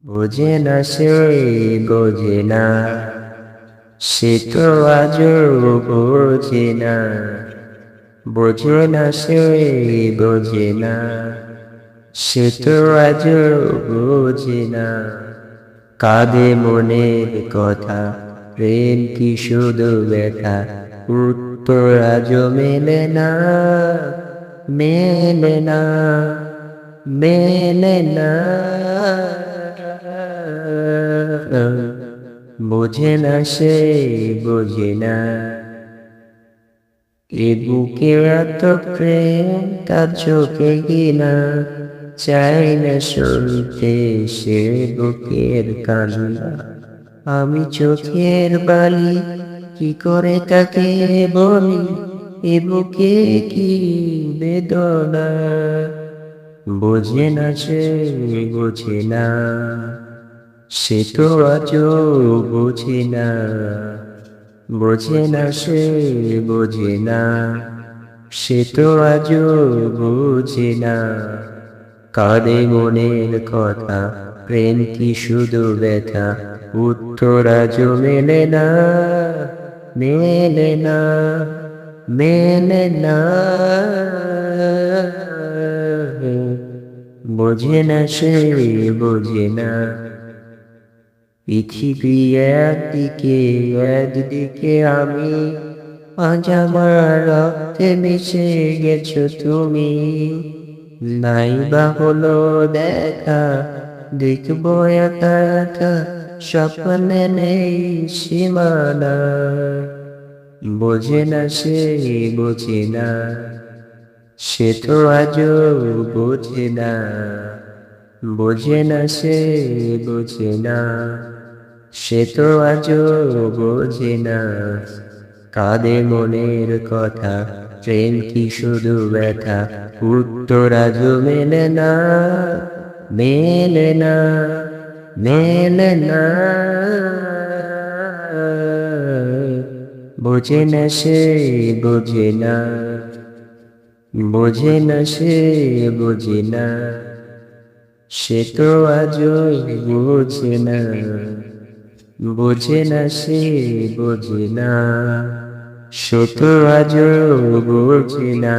বোঝে না সে, বোঝে না, সে তো আজও বোঝে না। বোঝে না সে, বোঝে না, সে তো আজও বোঝে না। কাঁদে মনের কথা, প্রেম কি শুধু ব্যথা, উত্তর আজও মেলে না, মেলে না, মেলে না। বোঝে না সে, বোঝে না, এ বুকে এত প্রেম তার চোখে কিনা, চাই না শুনতে সে বুকের কান্না। আমি চোখের বালি কি করে তাকে বলি, এ বুকে কি বেদনা। বোঝে না সে, বোঝে না, সে তো আজও বোঝে না। বোঝে না সে, বোঝে না, সে তো আজও বোঝে না। কাঁদে মনের কথা, প্রেম কি শুধু ব্যথা, উত্তর আজও মেলে না, মেলে না, মেলে না। বোঝে না সে, বোঝে না, পৃথিবী একদিকে, একদিকে আমি, আজ আমার রক্তে মিশে গেছো তুমি। নাই বা হলো দেখা, দেখবো একা একা, স্বপ্নে নেই সীমানা। বোঝে না সে, বোঝে না, সে তো আজও বোঝে না। বোঝে না সে, বোঝে না, সে তো আজও বোঝে না। কাঁদে মনের কথা, প্রেম কি শুধু ব্যথা, উত্তর আজও মেলে না, মেলে না, মেলে না। বোঝে না সে, বোঝে না, বোঝে না সে, বোঝে না, সে তো আজও বোঝে না। বোঝে না সে, বোঝে না, সে তো আজও বোঝে না।